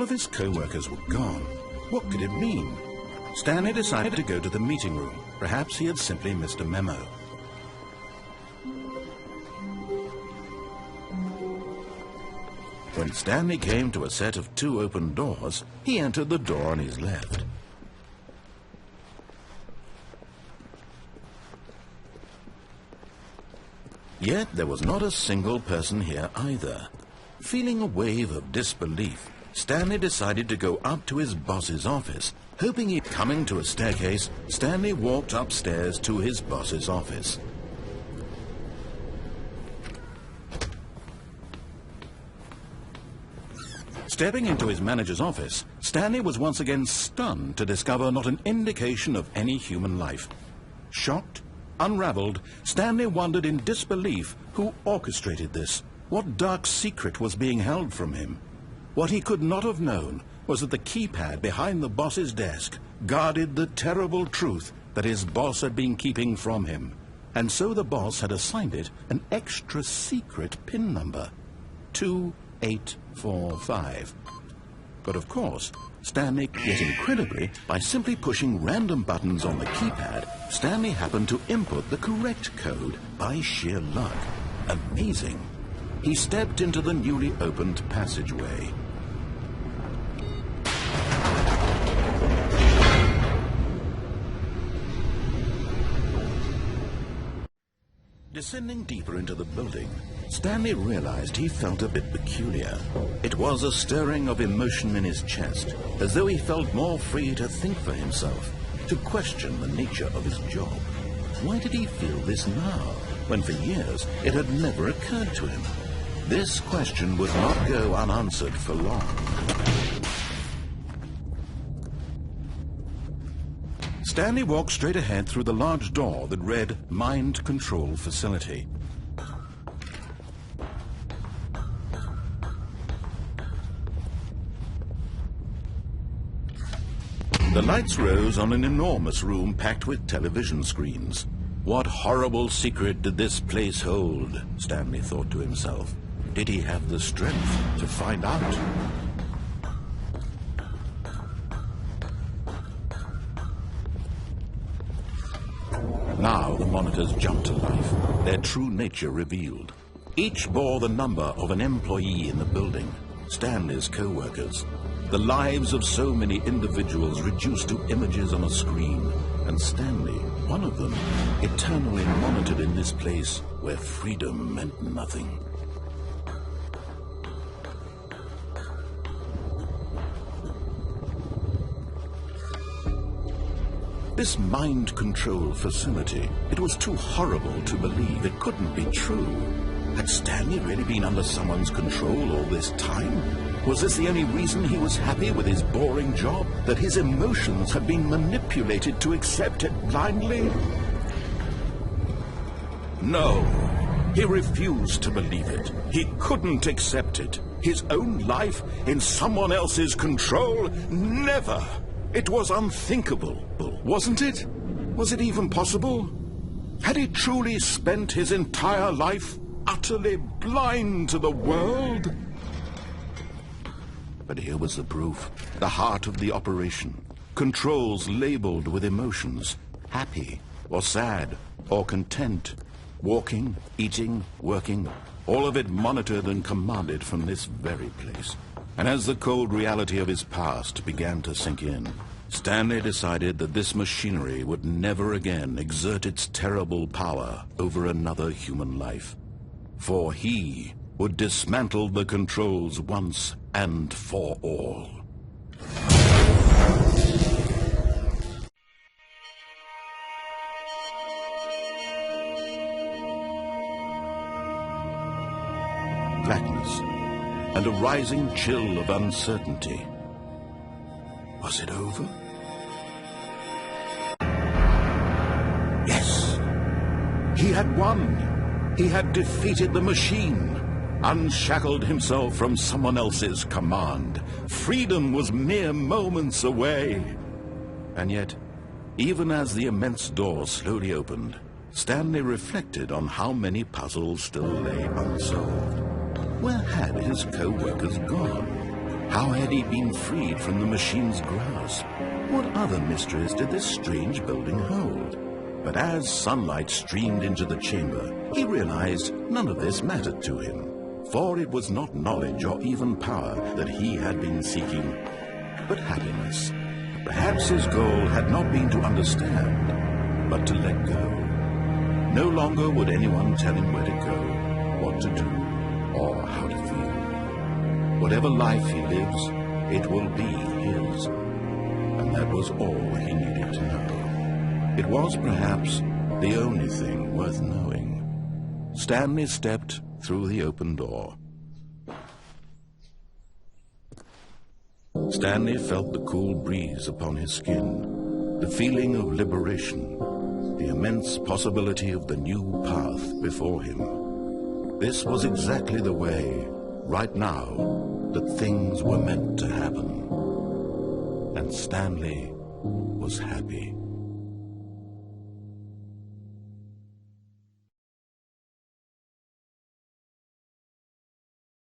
of his co-workers were gone. What could it mean? Stanley decided to go to the meeting room. Perhaps he had simply missed a memo. When Stanley came to a set of 2 open doors, he entered the door on his left. Yet there was not a single person here either. Feeling a wave of disbelief, Stanley decided to go up to his boss's office. Hoping he'd coming to a staircase, Stanley walked upstairs to his boss's office. Stepping into his manager's office, Stanley was once again stunned to discover not an indication of any human life. Shocked, unraveled, Stanley wondered in disbelief who orchestrated this. What dark secret was being held from him? What he could not have known was that the keypad behind the boss's desk guarded the terrible truth that his boss had been keeping from him. And so the boss had assigned it an extra secret PIN number, 2845. But of course, Stanley, yet incredibly, by simply pushing random buttons on the keypad, Stanley happened to input the correct code by sheer luck. Amazing. He stepped into the newly opened passageway. Descending deeper into the building, Stanley realized he felt a bit peculiar. It was a stirring of emotion in his chest, as though he felt more free to think for himself, to question the nature of his job. Why did he feel this now, when for years it had never occurred to him? This question would not go unanswered for long. Stanley walked straight ahead through the large door that read Mind Control Facility. The lights rose on an enormous room packed with television screens. What horrible secret did this place hold? Stanley thought to himself. Did he have the strength to find out? Now the monitors jumped to life, their true nature revealed. Each bore the number of an employee in the building, Stanley's co-workers. The lives of so many individuals reduced to images on a screen, and Stanley, one of them, eternally monitored in this place where freedom meant nothing. This mind control facility, it was too horrible to believe. It couldn't be true. Had Stanley really been under someone's control all this time? Was this the only reason he was happy with his boring job? That his emotions had been manipulated to accept it blindly? No, he refused to believe it. He couldn't accept it. His own life in someone else's control? Never! It was unthinkable, wasn't it? Was it even possible? Had he truly spent his entire life utterly blind to the world? But here was the proof. The heart of the operation. Controls labeled with emotions. Happy, or sad, or content. Walking, eating, working. All of it monitored and commanded from this very place. And as the cold reality of his past began to sink in, Stanley decided that this machinery would never again exert its terrible power over another human life. For he would dismantle the controls once and for all. Blackness and a rising chill of uncertainty. Was it over? Yes. He had won. He had defeated the machine, unshackled himself from someone else's command. Freedom was mere moments away. And yet, even as the immense door slowly opened, Stanley reflected on how many puzzles still lay unsolved. Where had his co-workers gone? How had he been freed from the machine's grasp? What other mysteries did this strange building hold? But as sunlight streamed into the chamber, he realized none of this mattered to him, for it was not knowledge or even power that he had been seeking, but happiness. Perhaps his goal had not been to understand, but to let go. No longer would anyone tell him where to go, what to do, or how to feel. Whatever life he lives, it will be his. And that was all he needed to know. It was perhaps the only thing worth knowing. Stanley stepped through the open door. Stanley felt the cool breeze upon his skin, the feeling of liberation, the immense possibility of the new path before him. This was exactly the way, right now, that things were meant to happen. And Stanley was happy.